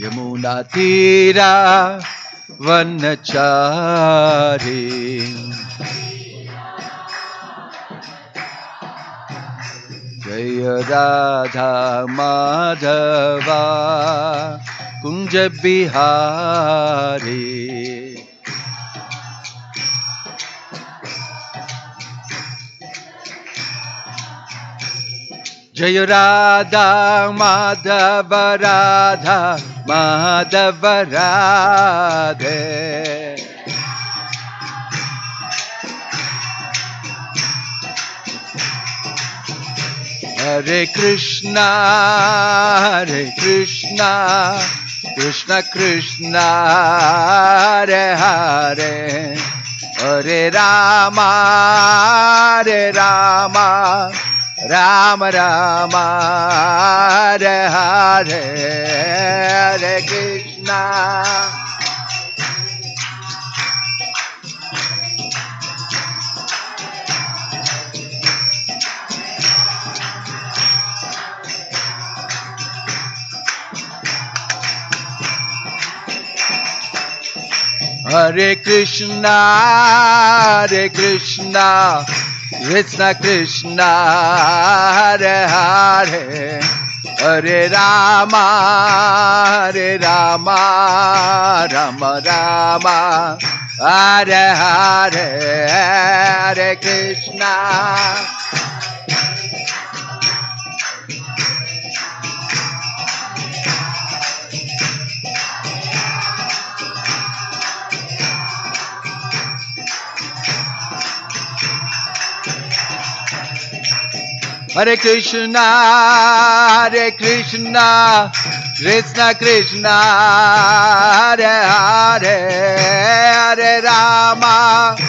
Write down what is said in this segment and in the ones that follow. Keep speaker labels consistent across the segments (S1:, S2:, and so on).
S1: यमुना तीरा वनचारी जय राधा माधवा कुंज बिहारी जय राधा माधव राधा माधव राधे हरे कृष्णा कृष्ण कृष्णा हरे हरे हरे रामा राम राम हरे हरे हरे कृष्णा हरे कृष्णा कृष्ण कृष्ण हरे हरे हरे राम राम राम हरे हरे हरे कृष्णा हरे कृष्णा कृष्ण कृष्ण हरे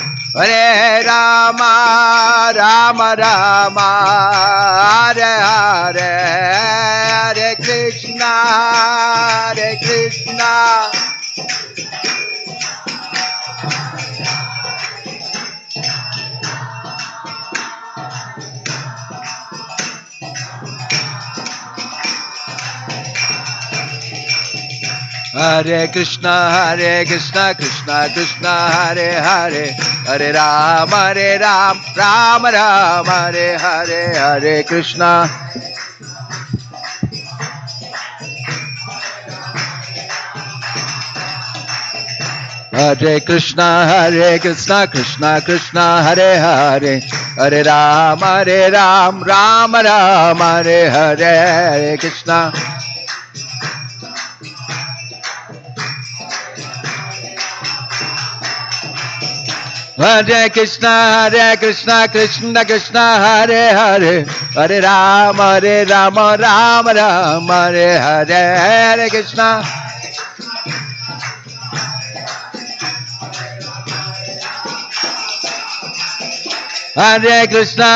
S1: हरे हरे राम राम राम हरे हरे हरे कृष्णा हरे कृष्णा कृष्ण कृष्ण हरे हरे हरे राम राम राम हरे हरे हरे कृष्णा हरे कृष्णा कृष्ण कृष्ण हरे हरे हरे राम राम राम हरे हरे हरे कृष्णा हरे कृष्णा कृष्ण कृष्ण हरे हरे हरे राम राम राम हरे हरे हरे कृष्णा हरे कृष्णा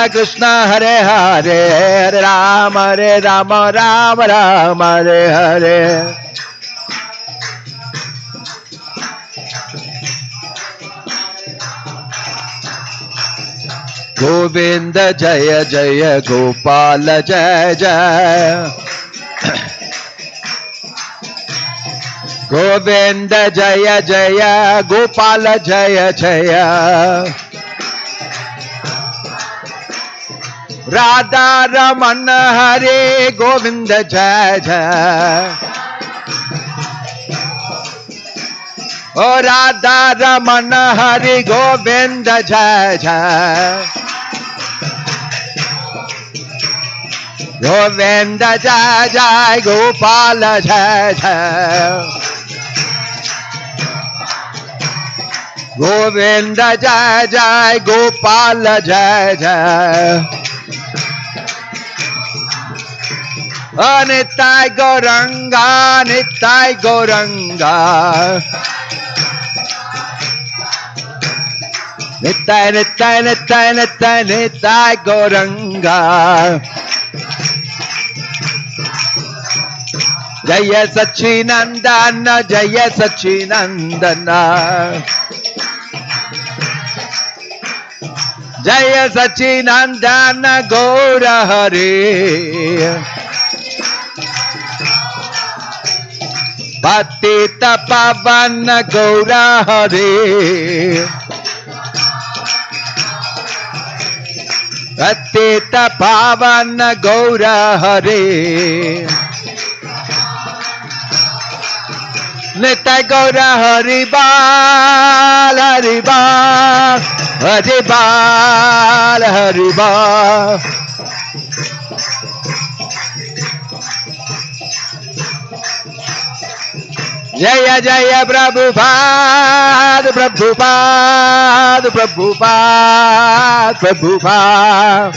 S1: कृष्ण हरे हरे हरे राम राम राम हरे हरे गोविंद जय जय गोपाल जय जय गोविंद जय जय गोपाल जय जय राधा रमन हरे गोविंद जय जय ओ राधा रमन हरे गोविंद जय जय गोविंद जय जय गोपाल जय जय गोविंद जय जय गोपाल जय जय निताय गौरंगा निताय गौरंगा निताय निताय निताय निताय निताय गौरंगा जय सच्चिनंदन जय सच्चिनंदन Jaya Sachinandana Gaura Hare Patita Pavana Gaura Hare Patita Pavana Gaura Hare Nitai Gaura Haribal Haribal Haribal Haribal Jaya Jaya Prabhupada Prabhupada Prabhupada Prabhupada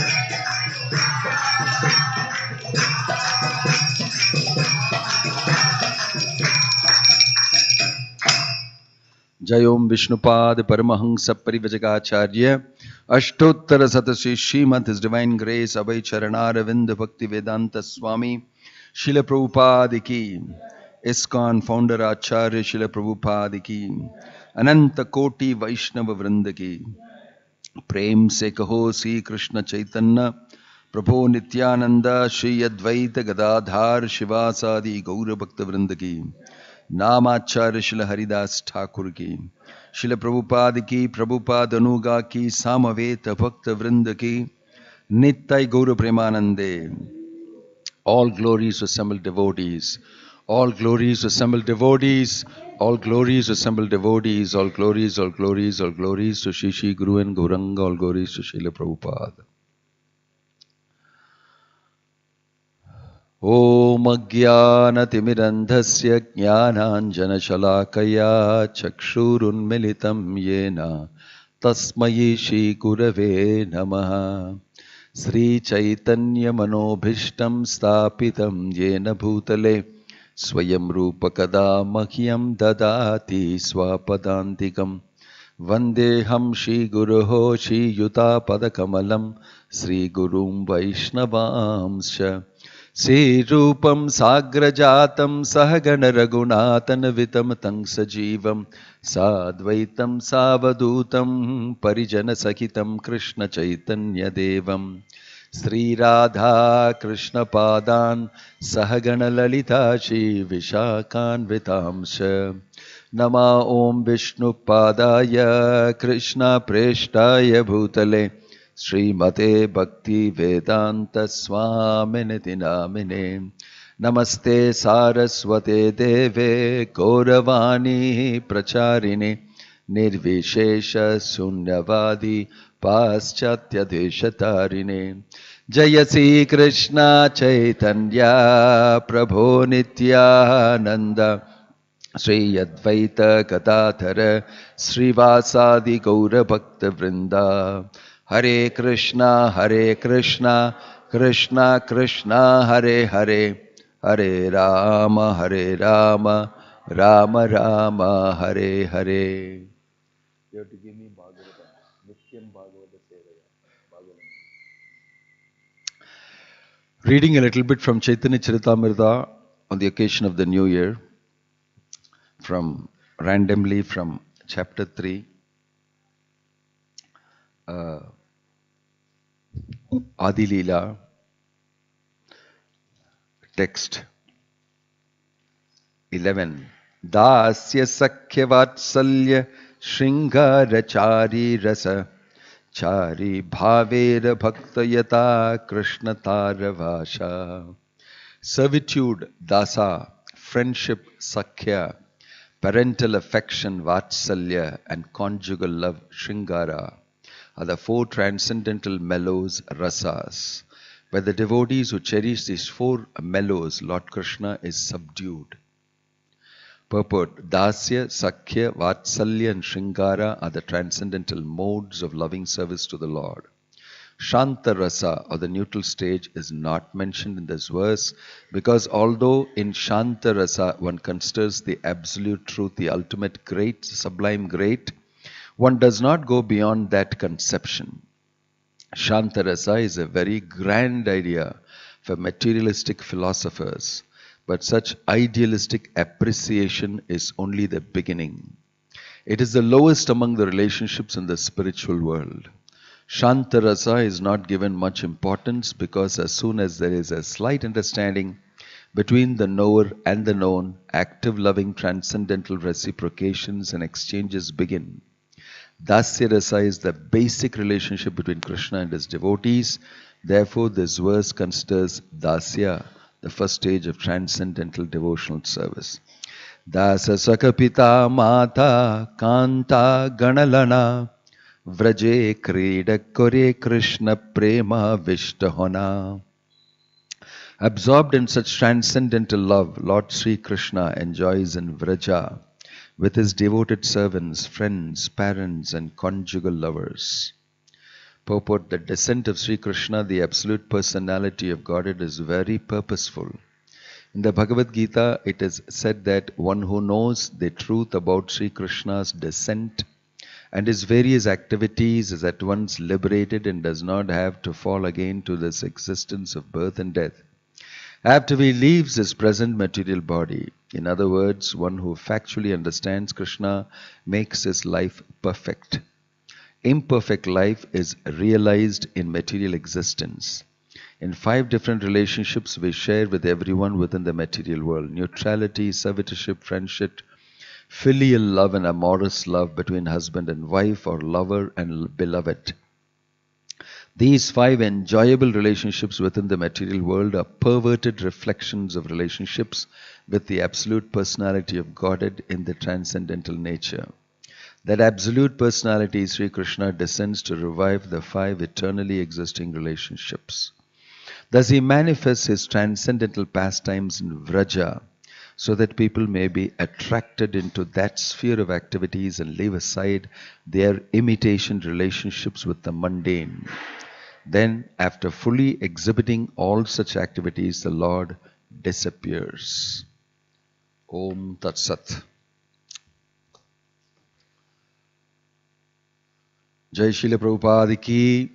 S1: Jayom Vishnupad Paramahansa Parivajagacharya Ashtottara Satasi Srimad His Divine Grace Abhay Charanaravind Bhakti Vedanta Swami Srila Prabhupada Ki ISKCON Founder Acharya Srila Prabhupada Ki Ananta Koti Vaishnava Vrinda Ki Prem Se Kaho Sri Krishna Chaitanya Prabhu Nityananda Shri Advaita Gadadhar Shivasadi Gaura Bhakta Vrinda Ki नामाचार्य शिल हरिदास ठाकुर की शिल प्रभुपाद की प्रभुपाद अनुगा की सामवेत भक्त वृंद की नित्य गौर प्रेमानंदे all glories assembled devotees all glories assembled devotees all glories assembled devotees all glories to Shishi Guru and Gauranga all glories to Srila Prabhupada Om Ajnanatimirandhasya Jnananjanashalakaya Chakshurunmilitam Yena Tasmayi Shri Gurave Namaha Sri Chaitanya Manobhishtam Stapitam Yena Bhutale Swayam Rupakada Mahyam Dadati Swapadantikam Vandeham Shri Guruho Shri Yuta Padakamalam Sri Gurum Vaishnavamsha Sri Rupam Sagrajatam Sahagana Raghunathan Vitam Tang Sajivam Sadvaitam Savadutam Parijana Sakitam Krishna Chaitanya Devam Sri Radha Krishna Padan Sahagana Lalita Shri Vishakan Vitamsha Nama Om Vishnu Padaya Krishna Preshtaya Bhutale Srimate Bhakti Vedanta Swaminiti Namine Namaste Saraswate Deve Gauravani Pracharine Nirvishesha Sunyavadi Paschatya Deshatarine Jayasi Krishna Chaitanya Prabho Nityananda Sri Advaita Gadadhara Srivasadi Gaura Bhakta Vrinda Hare Krishna, Krishna Krishna, Hare Hare, Hare Rama, Rama Rama, Hare Hare. You have to give me Bhagavatam, Nityam Bhagavata Sevaya, Bhagavatam. Reading a little bit from Chaitanya Charitamrita on the occasion of the New Year, randomly from chapter 3. Adi Leela, text 11. Dasya Sakhya Vatsalya Shringara Chari Rasa Chari Bhavera Bhaktayata Krishna Taravasha. Servitude, Dasa, friendship, Sakhya, parental affection, Vatsalya, and conjugal love, Shringara, are the four transcendental mellows, rasas. By the devotees who cherish these four mellows, Lord Krishna is subdued. Purport: Dasya, Sakhya, Vatsalya and Shringara are the transcendental modes of loving service to the Lord. Shanta Rasa, or the neutral stage, is not mentioned in this verse because although in Shanta Rasa one considers the absolute truth, the ultimate great, sublime great, one does not go beyond that conception. Shanta Rasa is a very grand idea for materialistic philosophers, but such idealistic appreciation is only the beginning. It is the lowest among the relationships in the spiritual world. Shantarasa is not given much importance because as soon as there is a slight understanding between the knower and the known, active, loving, transcendental reciprocations and exchanges begin. Dasya Rasa is the basic relationship between Krishna and his devotees. Therefore, this verse considers Dasya, the first stage of transcendental devotional service. Dasa Sakapita Mata Kanta Ganalana Vraje Krida Kore Krishna Prema Vishtahona. Absorbed in such transcendental love, Lord Sri Krishna enjoys in Vraja with his devoted servants, friends, parents, and conjugal lovers. Purport: the descent of Sri Krishna, the absolute personality of Godhead, is very purposeful. In the Bhagavad Gita, it is said that one who knows the truth about Sri Krishna's descent and his various activities is at once liberated and does not have to fall again to this existence of birth and death after he leaves his present material body. In other words, one who factually understands Krishna makes his life perfect. Imperfect life is realized in material existence. In 5 different relationships we share with everyone within the material world: neutrality, servitorship, friendship, filial love, and amorous love between husband and wife, or lover and beloved. These 5 enjoyable relationships within the material world are perverted reflections of relationships with the absolute personality of Godhead in the transcendental nature. That absolute personality, Sri Krishna, descends to revive the 5 eternally existing relationships. Thus he manifests his transcendental pastimes in Vraja, so that people may be attracted into that sphere of activities and leave aside their imitation relationships with the mundane. Then, after fully exhibiting all such activities, the Lord disappears. Om Tat Sat. Jai Srila Prabhupada ki.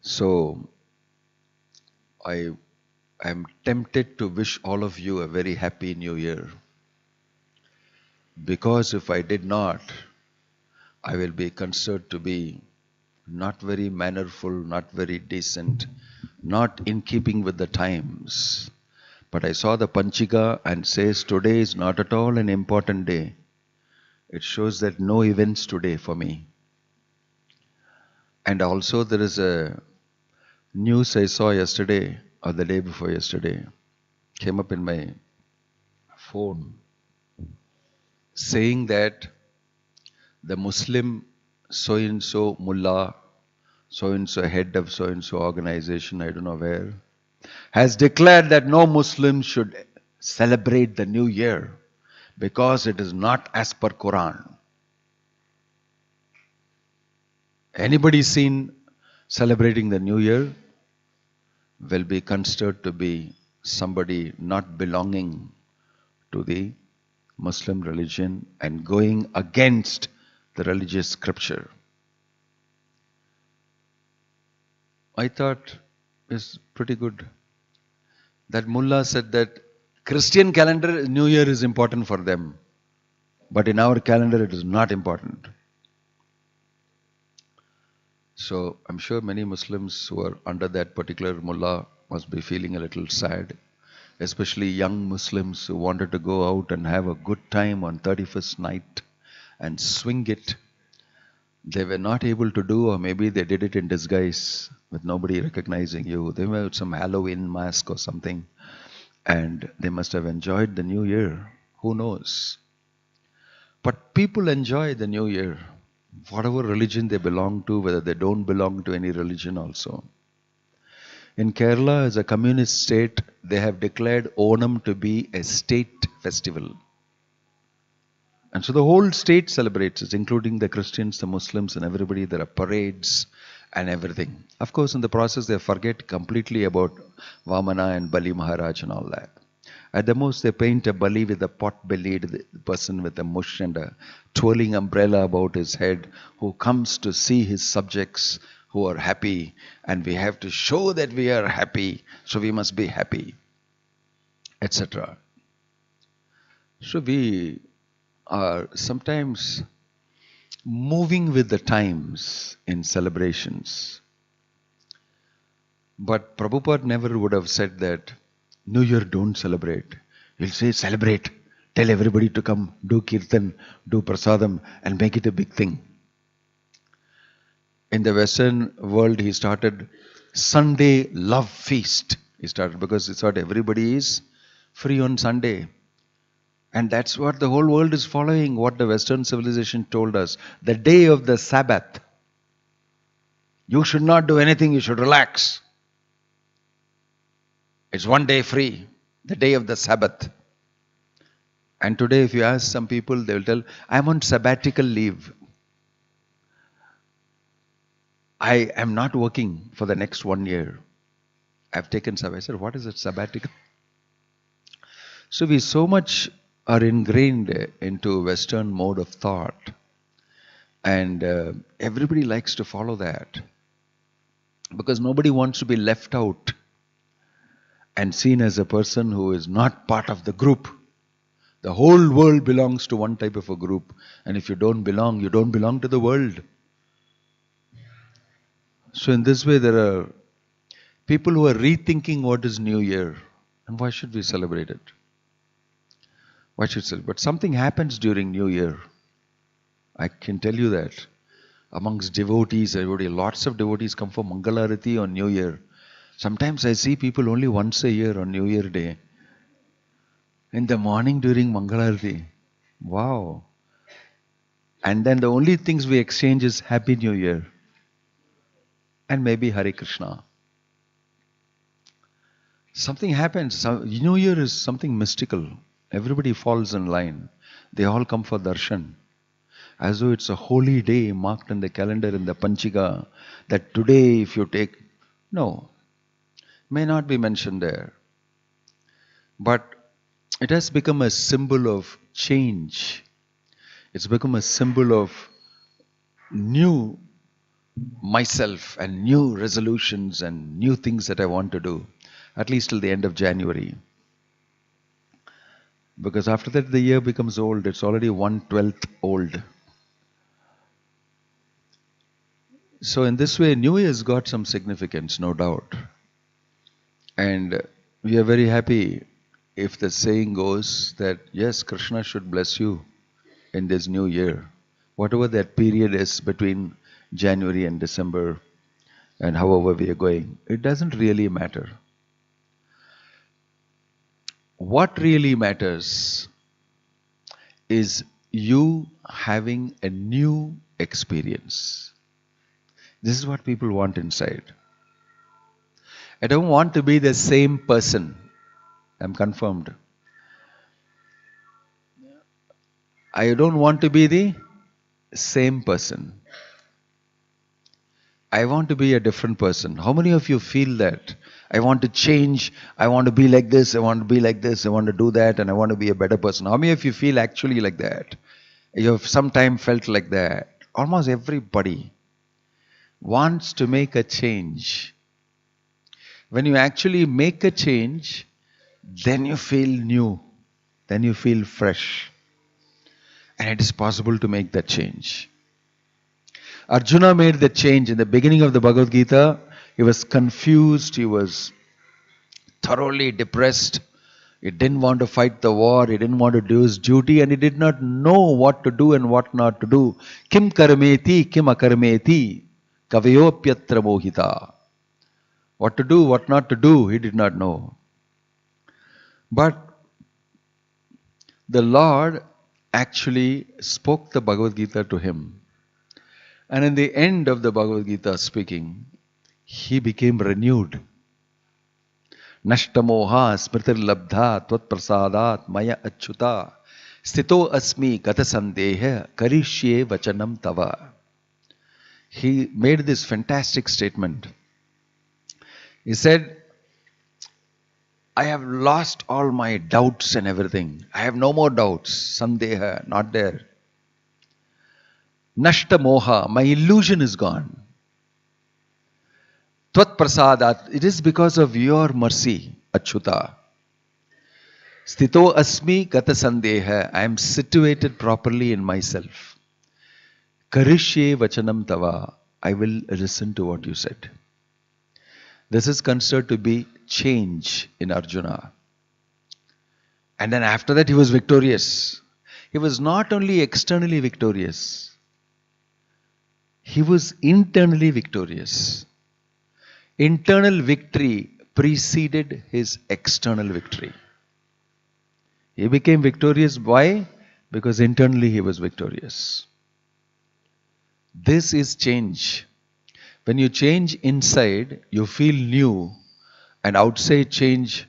S1: So, I am tempted to wish all of you a very happy new year. Because if I did not, I will be considered to be not very mannerful, not very decent, not in keeping with the times. But I saw the Panchika and says today is not at all an important day. It shows that no events today for me. And also there is a news I saw yesterday or the day before yesterday, came up in my phone, saying that the Muslim so-and-so mullah, so-and-so head of so-and-so organization, I don't know where, has declared that no Muslim should celebrate the new year because it is not as per Quran. Anybody seen celebrating the new year will be considered to be somebody not belonging to the Muslim religion and going against the religious scripture. I thought it's pretty good. That mullah said that Christian calendar, New Year is important for them. But in our calendar, it is not important. So I'm sure many Muslims who are under that particular mullah must be feeling a little sad. Especially young Muslims who wanted to go out and have a good time on 31st night and swing it. They were not able to do, or maybe they did it in disguise with nobody recognizing you. They were some Halloween mask or something. And they must have enjoyed the new year. Who knows? But people enjoy the new year. Whatever religion they belong to, whether they don't belong to any religion also. In Kerala, as a communist state, they have declared Onam to be a state festival. And so the whole state celebrates it, including the Christians, the Muslims, and everybody. There are parades and everything. Of course, in the process, they forget completely about Vamana and Bali Maharaj and all that. At the most, they paint a Bali with a pot-bellied person with a mush and a twirling umbrella about his head, who comes to see his subjects who are happy, and we have to show that we are happy, so we must be happy, etc. So we are sometimes moving with the times in celebrations. But Prabhupada never would have said that New Year don't celebrate. He'll say celebrate. Tell everybody to come, do kirtan, do prasadam and make it a big thing. In the Western world, he started Sunday love feast. He started because he thought everybody is free on Sunday. And that's what the whole world is following, what the Western civilization told us. The day of the Sabbath. You should not do anything, you should relax. It's one day free, the day of the Sabbath. And today if you ask some people, they will tell, I'm on sabbatical leave. I am not working for the next 1 year. I've taken sabbatical. I said, what is it, sabbatical? So we so much are ingrained into Western mode of thought. And everybody likes to follow that. Because nobody wants to be left out and seen as a person who is not part of the group. The whole world belongs to one type of a group. And if you don't belong, you don't belong to the world. So in this way, there are people who are rethinking what is New Year. And why should we celebrate it? Why should we celebrate? But something happens during New Year. I can tell you that. Amongst devotees, everybody, lots of devotees come for Mangalarati on New Year. Sometimes I see people only once a year on New Year day. In the morning during Mangalarati. Wow. And then the only things we exchange is Happy New Year. And maybe Hare Krishna. Something happens. New Year is something mystical. Everybody falls in line. They all come for darshan. As though it's a holy day marked in the calendar in the Panchika. That today if you take... No. May not be mentioned there. But it has become a symbol of change. It's become a symbol of new myself and new resolutions and new things that I want to do, at least till the end of January. Because after that the year becomes old. It's already 1/12 old. So in this way, New Year's got some significance, no doubt. And we are very happy if the saying goes that, yes, Krishna should bless you in this new year. Whatever that period is between January and December and however we are going, it doesn't really matter. What really matters is you having a new experience. This is what people want inside. I don't want to be the same person. I'm confirmed. I don't want to be the same person. I want to be a different person. How many of you feel that? I want to change. I want to be like this. I want to be like this. I want to do that. And I want to be a better person. How many of you feel actually like that? You have sometime felt like that. Almost everybody wants to make a change. When you actually make a change, then you feel new. Then you feel fresh. And it is possible to make that change. Arjuna made the change in the beginning of the Bhagavad Gita. He was confused. He was thoroughly depressed. He didn't want to fight the war. He didn't want to do his duty. And he did not know what to do and what not to do. Kim karmeti, kim akarmeti, kavayopyatra mohita. What to do, what not to do, he did not know. But the Lord actually spoke the Bhagavad Gita to him. And in the end of the Bhagavad Gita speaking, he became renewed. Nashtamoha smritir labdha tvat prasadat maya achyuta stito asmi gata sandeha karishye vachanam tava. He made this fantastic statement. He said, I have lost all my doubts and everything. I have no more doubts. Sandeha, not there. Nashta moha, my illusion is gone. Tvat prasadat, it is because of your mercy, Achyuta. Stito asmi gata sandeha, I am situated properly in myself. Karishye vachanam tava. I will listen to what you said. This is considered to be change in Arjuna. And then after that he was victorious. He was not only externally victorious, he was internally victorious. Internal victory preceded his external victory. He became victorious. Why? Because internally he was victorious. This is change. When you change inside, you feel new, and outside change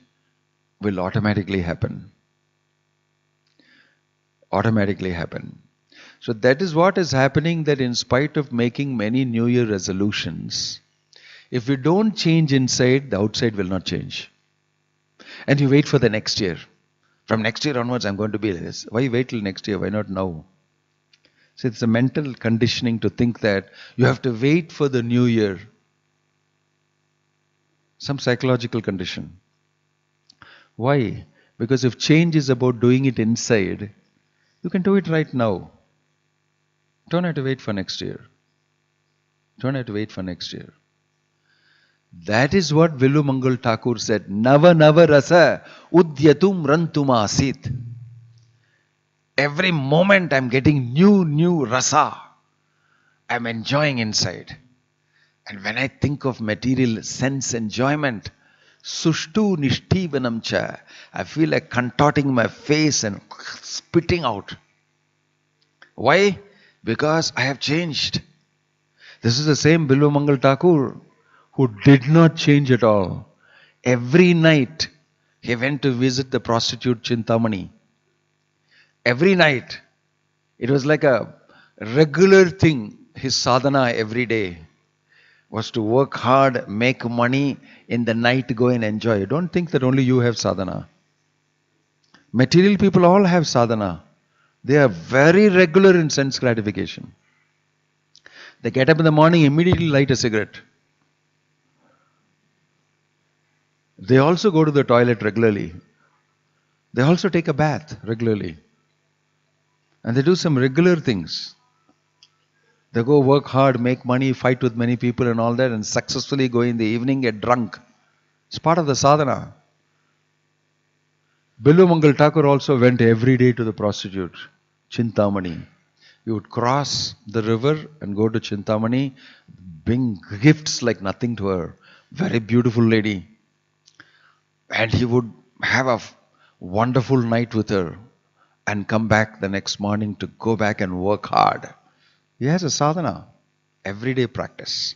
S1: will automatically happen. Automatically happen. So that is what is happening, that in spite of making many New Year resolutions, if we don't change inside, the outside will not change. And you wait for the next year. From next year onwards, I'm going to be like this. Why wait till next year? Why not now? So it's a mental conditioning to think that you have to wait for the new year. Some psychological condition. Why? Because if change is about doing it inside, you can do it right now. Don't have to wait for next year. Don't have to wait for next year. That is what Vilumangal Thakur said. Nava nava rasa udyatum rantum asit. Every moment I'm getting new rasa. I'm enjoying inside. And when I think of material sense enjoyment, sushtu nishtivanam cha, I feel like contorting my face and spitting out. Why? Because I have changed. This is the same Vilumangal Thakur who did not change at all. Every night he went to visit the prostitute Chintamani. Every night. It was like a regular thing. His sadhana every day was to work hard, make money, in the night go and enjoy. Don't think that only you have sadhana. Material people all have sadhana. They are very regular in sense gratification. They get up in the morning, immediately light a cigarette. They also go to the toilet regularly. They also take a bath regularly. And they do some regular things. They go work hard, make money, fight with many people and all that, and successfully go in the evening, get drunk. It's part of the sadhana. Vilumangal Thakur also went every day to the prostitute, Chintamani. He would cross the river and go to Chintamani, bring gifts like nothing to her. Very beautiful lady. And he would have a wonderful night with her and come back the next morning to go back and work hard. He has a sadhana, everyday practice.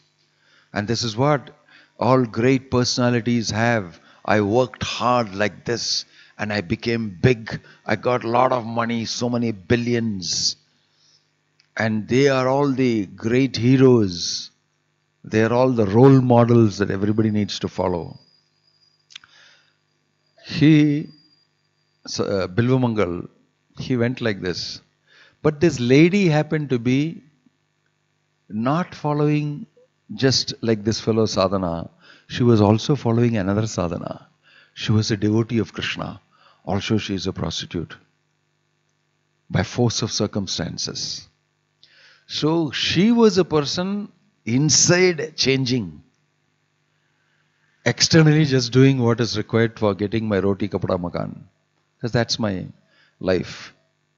S1: And this is what all great personalities have. I worked hard like this and I became big. I got a lot of money, so many billions. And they are all the great heroes. They are all the role models that everybody needs to follow. Bilvamangal, he went like this. But this lady happened to be not following just like this fellow sadhana. She was also following another sadhana. She was a devotee of Krishna. Also she is a prostitute. By force of circumstances. So she was a person inside changing. Externally just doing what is required for getting my roti kapda makan. Because that's my life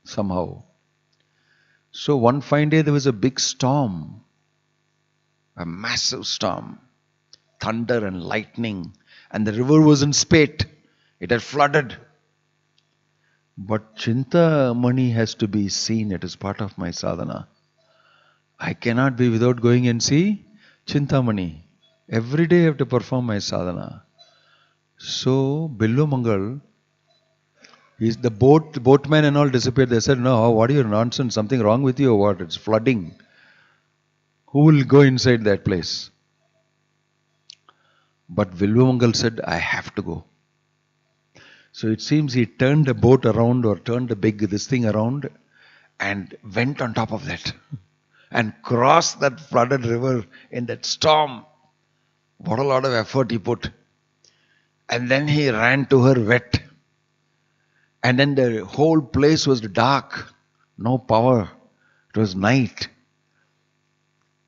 S1: somehow. So one fine day there was a big storm. A massive storm. Thunder and lightning. And the river was in spate. It had flooded. But Chintamani has to be seen. It is part of my sadhana. I cannot be without going and see Chintamani. Every day I have to perform my sadhana. So Billumangal, the boatman and all disappeared. They said, no, what are your nonsense? Something wrong with you or what? It's flooding. Who will go inside that place? But Billumangal said, I have to go. So it seems he turned a boat around or turned this thing around and went on top of that and crossed that flooded river in that storm. What a lot of effort he put. And then he ran to her wet. And then the whole place was dark. No power. It was night.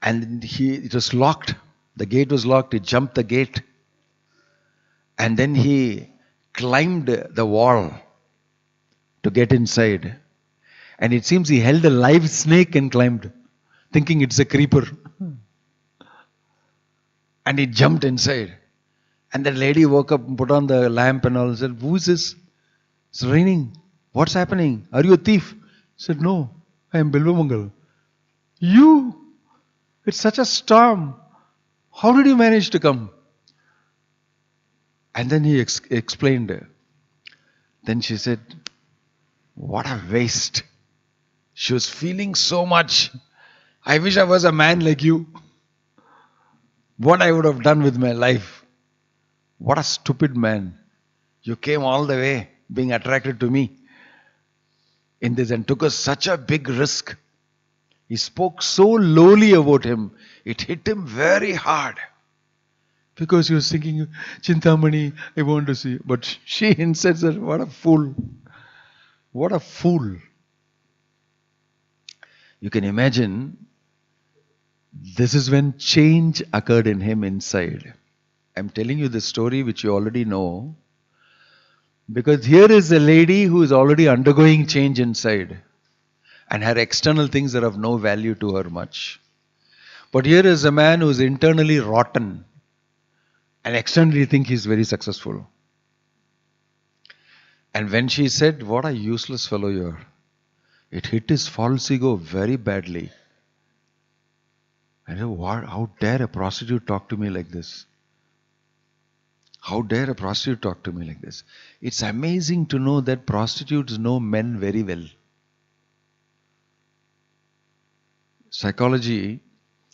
S1: And it was locked. The gate was locked. He jumped the gate. And then he climbed the wall to get inside. And it seems he held a live snake and climbed, thinking it's a creeper. And he jumped inside. And the lady woke up and put on the lamp and all and said, "Who is this? It's raining. What's happening? Are you a thief?" He said, "No, I am Bilvamangal." "You? It's such a storm. How did you manage to come?" And then he explained. Then she said, "What a waste." She was feeling so much. "I wish I was a man like you. What I would have done with my life. What a stupid man. You came all the way being attracted to me in this and took us such a big risk." He spoke so lowly about him. It hit him very hard. Because he was thinking, "Chintamani, I want to see." But she instead said, "What a fool. What a fool." You can imagine, this is when change occurred in him inside. I'm telling you this story which you already know. Because here is a lady who is already undergoing change inside. And her external things are of no value to her much. But here is a man who is internally rotten. And externally think he's very successful. And when she said, "What a useless fellow you are," it hit his false ego very badly. I know, how dare a prostitute talk to me like this? How dare a prostitute talk to me like this? It's amazing to know that prostitutes know men very well. Psychology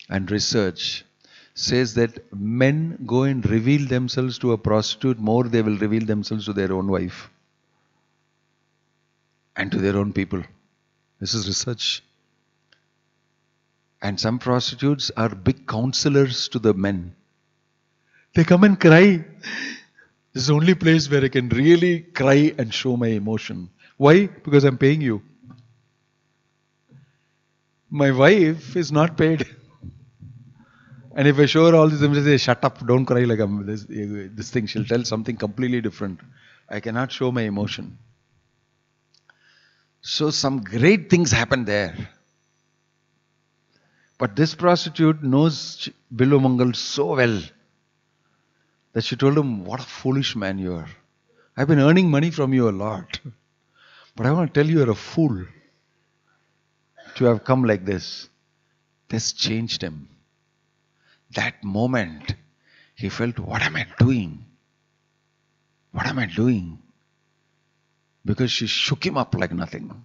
S1: and research says that men go and reveal themselves to a prostitute more they will reveal themselves to their own wife and to their own people. This is research. And some prostitutes are big counselors to the men. They come and cry. This is the only place where I can really cry and show my emotion. Why? Because I'm paying you. My wife is not paid. And if I show her all this, I'm say, "Shut up, don't cry like I'm this thing." She'll tell something completely different. I cannot show my emotion. So some great things happen there. But this prostitute knows Bilomangal so well that she told him, "What a foolish man you are. I've been earning money from you a lot. But I want to tell you, you're a fool to have come like this." This changed him. That moment, he felt, "What am I doing? What am I doing?" Because she shook him up like nothing.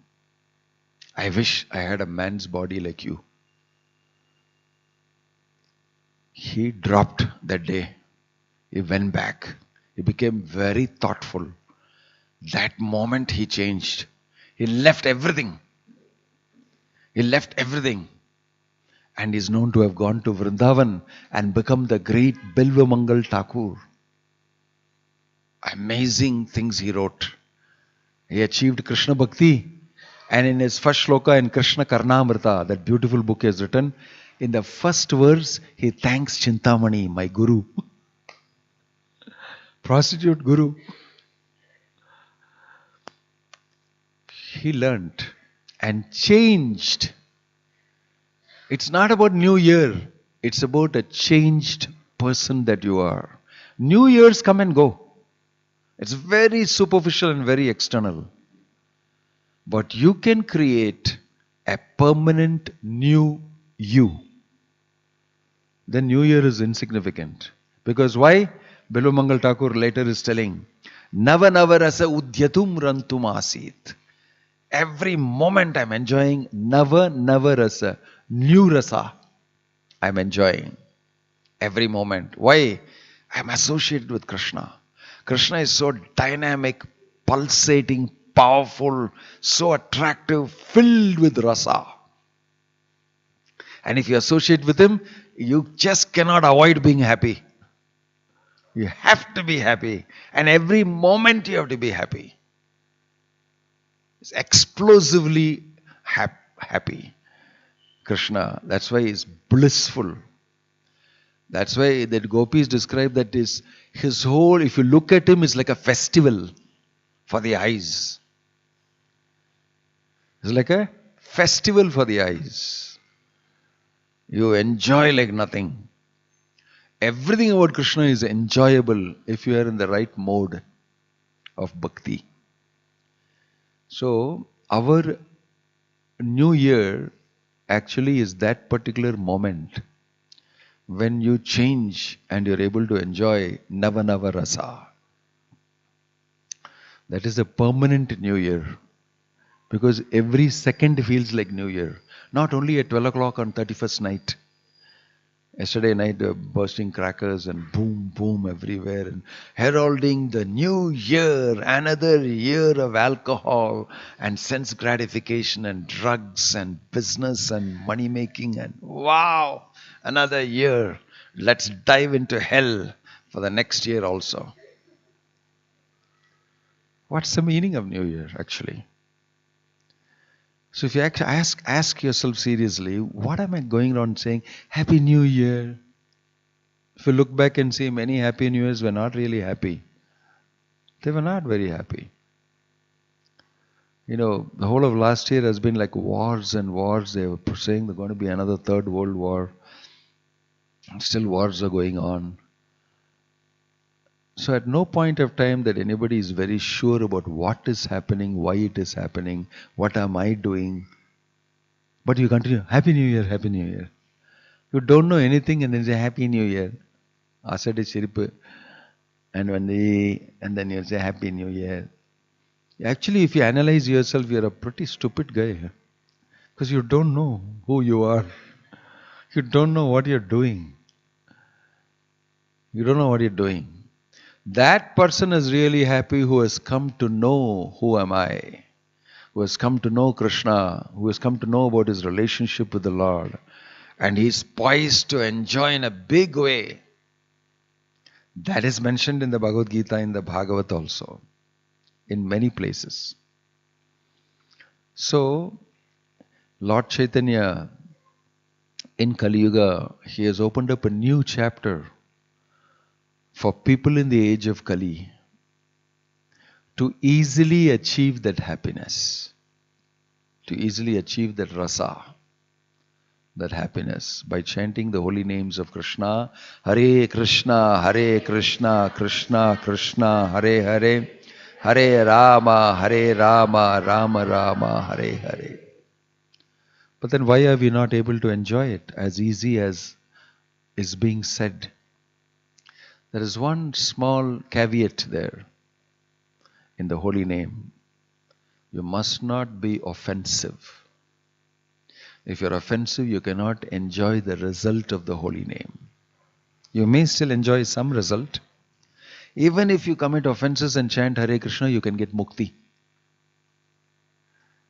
S1: "I wish I had a man's body like you." He dropped that day. He went back. He became very thoughtful. That moment he changed. He left everything. He left everything. And is known to have gone to Vrindavan and become the great Bilvamangal Thakur. Amazing things he wrote. He achieved Krishna Bhakti. And in his first shloka in Krishna Karnamrita, that beautiful book he has written, in the first verse, he thanks Chintamani, my guru. Prostitute guru. He learnt and changed. It's not about New Year. It's about a changed person that you are. New Years come and go. It's very superficial and very external. But you can create a permanent new you. The New Year is insignificant. Because why? Bilomangal Thakur later is telling, "Nava nava rasa udyatum rantum asit." Every moment I'm enjoying nava nava rasa, new rasa. I'm enjoying every moment. Why? I'm associated with Krishna. Krishna is so dynamic, pulsating, powerful, so attractive, filled with rasa. And if you associate with him, you just cannot avoid being happy. You have to be happy. And every moment you have to be happy. It's explosively happy. Krishna. That's why he's blissful. That's why that gopis describe that his whole, if you look at him, it's like a festival for the eyes. It's like a festival for the eyes. You enjoy like nothing. Everything about Krishna is enjoyable if you are in the right mode of bhakti. So, our new year actually is that particular moment when you change and you're able to enjoy Nava Nava Rasa. That is a permanent new year. Because every second feels like new year. Not only at 12 o'clock on 31st night. Yesterday night, bursting crackers and boom, boom everywhere, and heralding the new year, another year of alcohol and sense gratification and drugs and business and money making, and wow, another year. Let's dive into hell for the next year also. What's the meaning of New Year actually? So if you ask yourself seriously, what am I going around saying? Happy New Year. If you look back and see, many Happy New Years were not really happy. They were not very happy. You know, the whole of last year has been like wars and wars. They were saying there's going to be another third world war. Still wars are going on. So at no point of time that anybody is very sure about what is happening, why it is happening, what am I doing. But you continue, Happy New Year, Happy New Year. You don't know anything and then say Happy New Year. Asad is Shiripu. And then you say Happy New Year. Actually, if you analyze yourself, you're a pretty stupid guy. Because you don't know who you are. You don't know what you're doing. You don't know what you're doing. That person is really happy who has come to know who am I, who has come to know Krishna, who has come to know about his relationship with the Lord, and he's poised to enjoy in a big way. That is mentioned in the Bhagavad Gita, in the Bhagavat also, in many places. So, Lord Chaitanya, in Kali Yuga, he has opened up a new chapter for people in the age of Kali to easily achieve that happiness, to easily achieve that rasa, that happiness, by chanting the holy names of Krishna. Hare Krishna, Krishna Krishna, Hare Hare, Hare Rama, Rama Rama, Hare Hare. But then why are we not able to enjoy it as easy as is being said? There is one small caveat there in the holy name. You must not be offensive. If you're offensive, you cannot enjoy the result of the holy name. You may still enjoy some result. Even if you commit offenses and chant Hare Krishna, you can get mukti.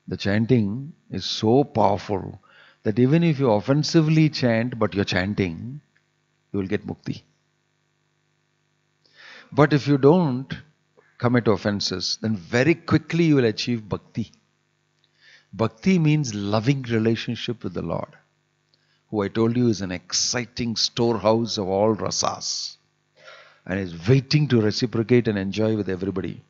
S1: The chanting is so powerful that even if you offensively chant, but you're chanting, you will get mukti. But if you don't commit offenses, then very quickly you will achieve bhakti. Bhakti means loving relationship with the Lord, who I told you is an exciting storehouse of all rasas and is waiting to reciprocate and enjoy with everybody.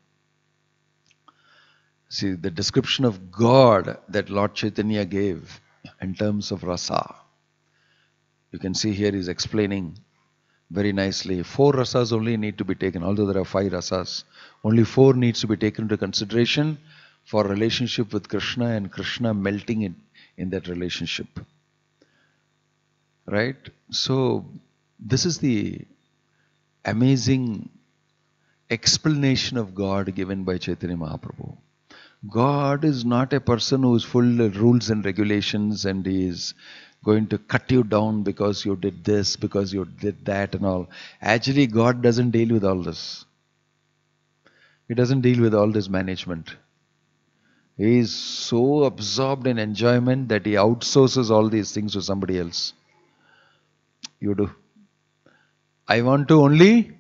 S1: See, the description of God that Lord Chaitanya gave in terms of rasa, you can see here he's explaining very nicely. 4 rasas only need to be taken, although there are 5 rasas. Only 4 needs to be taken into consideration for relationship with Krishna and Krishna melting in that relationship. Right? So, this is the amazing explanation of God given by Chaitanya Mahaprabhu. God is not a person who is full of rules and regulations and is going to cut you down because you did this, because you did that and all. Actually, God doesn't deal with all this. He doesn't deal with all this management. He is so absorbed in enjoyment that he outsources all these things to somebody else. You do. I want to only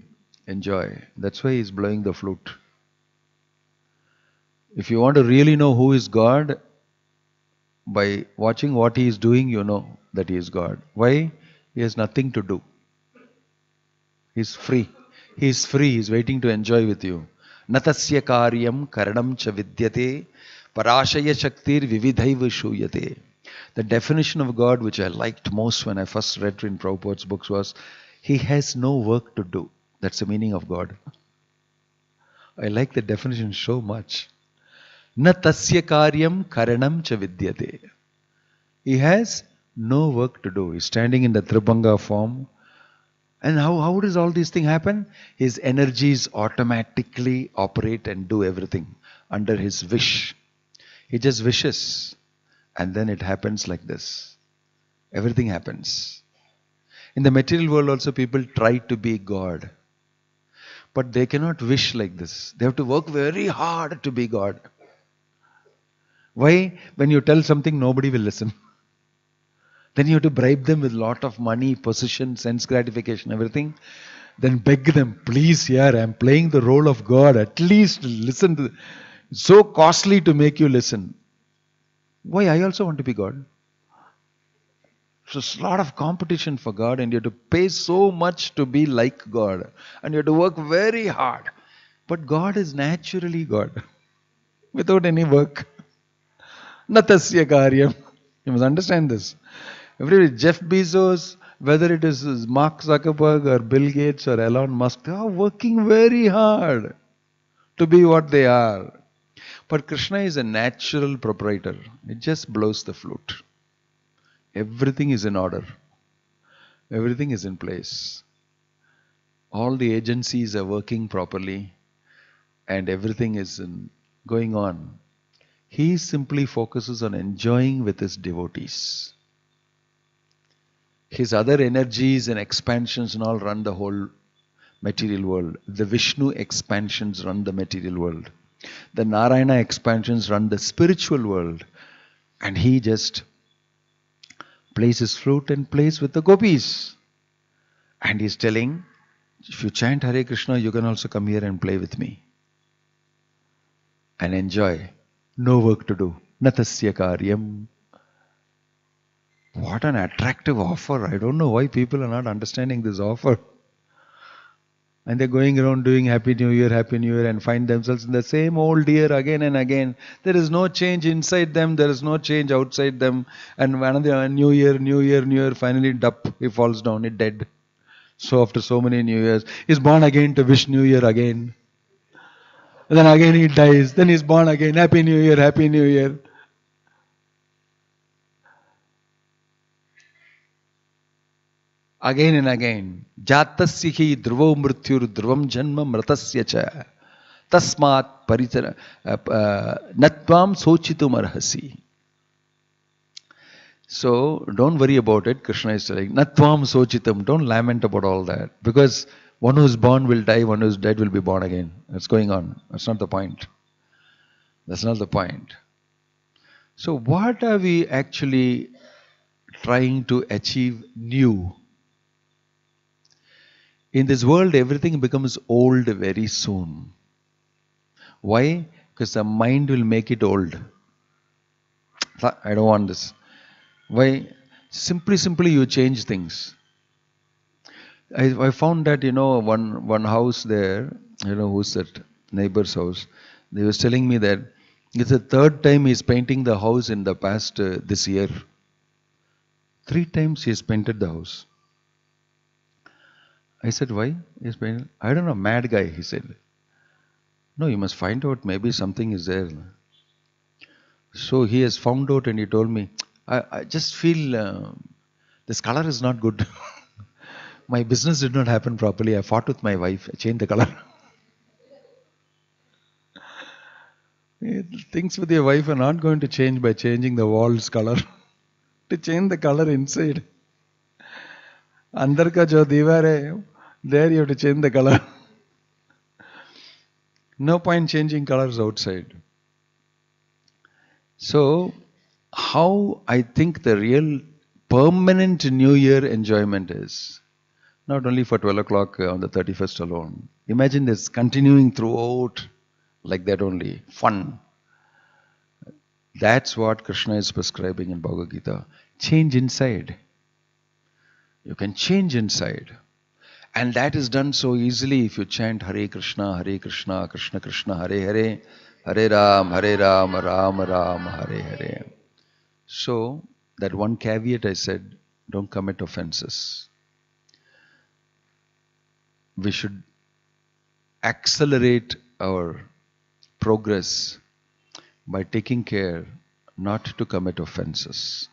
S1: enjoy. That's why he's blowing the flute. If you want to really know who is God, By watching what he is doing, you know that he is God. Why? He has nothing to do. He's free. He's free. He's waiting to enjoy with you. Natasya karyam karanam cha vidyate parashaya shaktir vividhaiv shuyate. The definition of God which I liked most when I first read in Prabhupada's books was, He has no work to do. That's the meaning of God. I like the definition so much. Na tasya karyam karanam cha vidyate. He has no work to do. He's standing in the Tribhanga form. And how does all these things happen? His energies automatically operate and do everything under his wish. He just wishes. And then it happens like this. Everything happens. In the material world also people try to be God. But they cannot wish like this. They have to work very hard to be God. Why? When you tell something, nobody will listen. Then you have to bribe them with a lot of money, position, sense gratification, everything. Then beg them, please, here, I'm playing the role of God. At least listen to. It's so costly to make you listen. Why? I also want to be God. So there's a lot of competition for God, and you have to pay so much to be like God. And you have to work very hard. But God is naturally God. Without any work. Natasya karyam. You must understand this. Everybody, Jeff Bezos, whether it is Mark Zuckerberg or Bill Gates or Elon Musk, they are working very hard to be what they are. But Krishna is a natural proprietor. It just blows the flute. Everything is in order. Everything is in place. All the agencies are working properly and everything is going on. He simply focuses on enjoying with his devotees. His other energies and expansions and all run the whole material world. The Vishnu expansions run the material world. The Narayana expansions run the spiritual world. And he just plays his flute and plays with the gopis. And he's telling, if you chant Hare Krishna, you can also come here and play with me. And enjoy. No work to do. Natasya karyam. What an attractive offer. I don't know why people are not understanding this offer. And they're going around doing Happy New Year, and find themselves in the same old year again and again. There is no change inside them. There is no change outside them. And another New Year, finally dup, he falls down, he's dead. So after so many New Years, he's born again to wish New Year again. And then again he dies. Then he's born again. Happy New Year, Happy New Year. Again and again. Jatasya dhruvo mrityur dhruvam janma mratasya cha. Tasmat paritara natvam sochitum arhasi. So don't worry about it. Krishna is telling, natvam sochitam. Don't lament about all that. Because one who is born will die, one who is dead will be born again. That's going on. That's not the point. That's not the point. So what are we actually trying to achieve new? In this world, everything becomes old very soon. Why? Because the mind will make it old. I don't want this. Why? Simply you change things. I found that, one house there, who's that neighbor's house, they was telling me that it's the third time he's painting the house in the past this year. 3 times he's painted the house. I said, why? He's painted. I don't know, mad guy, he said. No, you must find out, maybe something is there. So he has found out and he told me, I just feel this color is not good. My business did not happen properly. I fought with my wife. I changed the color. Things with your wife are not going to change by changing the wall's color. To change the color inside. Andar ka jo diwar hai, there you have to change the color. No point changing colors outside. So, how I think the real permanent New Year enjoyment is, not only for 12 o'clock on the 31st alone. Imagine this continuing throughout like that only. Fun. That's what Krishna is prescribing in Bhagavad Gita. Change inside. You can change inside. And that is done so easily if you chant Hare Krishna, Krishna Krishna, Hare Hare, Hare Ram, Ram Ram, Hare Hare. So, that one caveat I said, don't commit offenses. We should accelerate our progress by taking care not to commit offenses.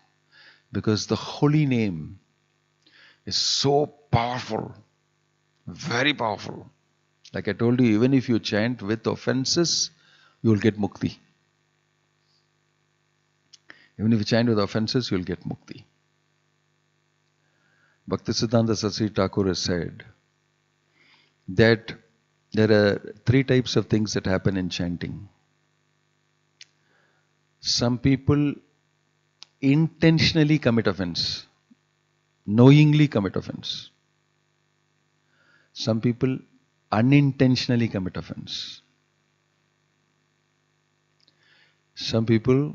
S1: Because the holy name is so powerful, very powerful. Like I told you, even if you chant with offenses, you will get mukti. Even if you chant with offenses, you will get mukti. Bhaktisiddhanta Saraswati Thakur has said that there are three types of things that happen in chanting. Some people intentionally commit offense, knowingly commit offense. Some people unintentionally commit offense. Some people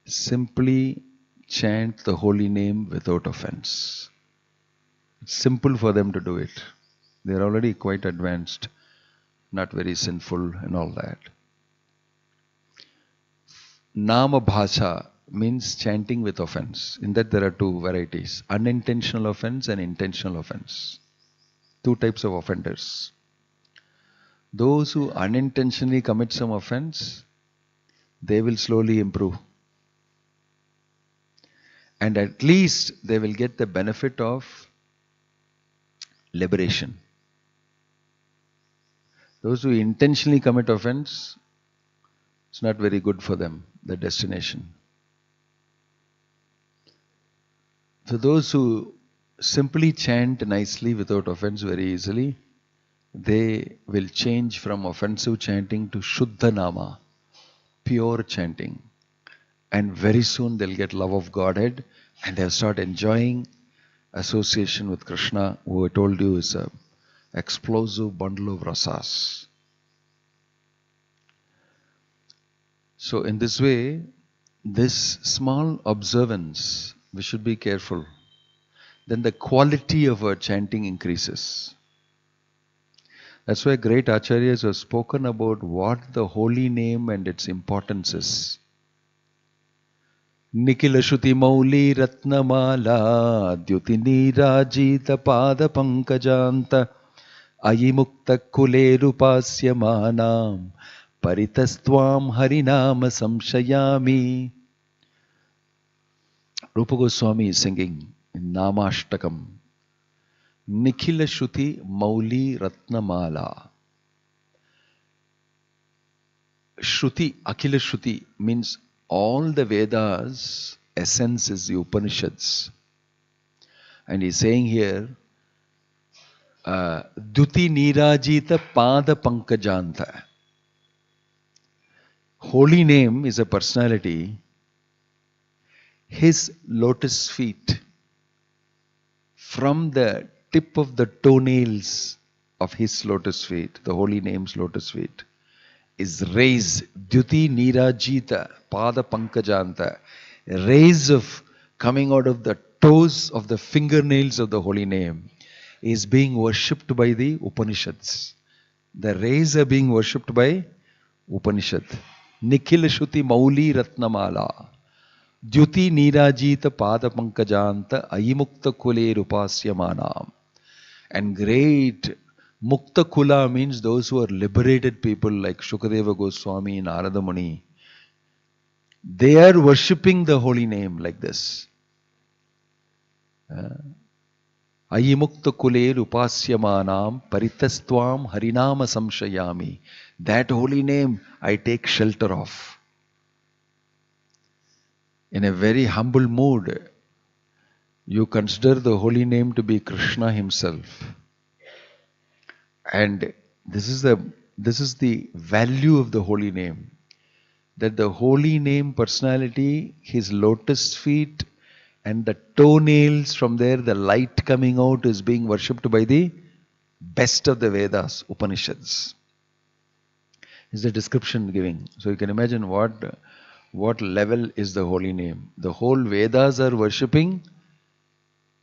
S1: simply chant the holy name without offense. It's simple for them to do it. They're already quite advanced, not very sinful and all that. Nama bhasha means chanting with offense. In that there are two varieties, unintentional offense and intentional offense. Two types of offenders. Those who unintentionally commit some offense, they will slowly improve. And at least they will get the benefit of liberation. Those who intentionally commit offense, it's not very good for them, the destination. So those who simply chant nicely without offense very easily, they will change from offensive chanting to Shuddha Nama, pure chanting. And very soon they'll get love of Godhead and they'll start enjoying association with Krishna, who I told you is a explosive bundle of rasas. So in this way, this small observance, we should be careful. Then the quality of our chanting increases. That's why great acharyas have spoken about what the holy name and its importance is. Nikhila Shruti Mauli Ratnamala Dyuti Nirajita Pada Pankajanta Ayimukta Kulerupasya Manam Paritastvam Harinama Samshayami. Rupa Goswami is singing in Namashtakam. Nikhila Shruti Mauli Ratnamala. Shruti, Akhila Shruti means all the Vedas' essence is the Upanishads. And he's saying here, Duti Nirajita Pada Pankajanta. Holy name is a personality. His lotus feet, from the tip of the toenails of his lotus feet, the holy name's lotus feet, is rays, Dyuti Nirajita Pada Pankajanta, rays of coming out of the toes of the fingernails of the holy name, is being worshipped by the Upanishads. The rays are being worshipped by Upanishad. Nikhil Shruti Mauli Ratnamala Dyuti Nirajita Pada Pankajanta Ayimukta Kule Rupasya Manam. And great Mukta Kula means those who are liberated people like Shukadeva Goswami and Narada Muni. They are worshipping the holy name like this. Ayimukta Kule Rupasya Manam Paritastvam Harinama Samshayami. That holy name I take shelter of. In a very humble mood, you consider the holy name to be Krishna himself. And this is the value of the holy name. That the holy name personality, his lotus feet and the toenails, from there the light coming out is being worshipped by the best of the Vedas, Upanishads. Is the description giving. So you can imagine what What level is the holy name? The whole Vedas are worshipping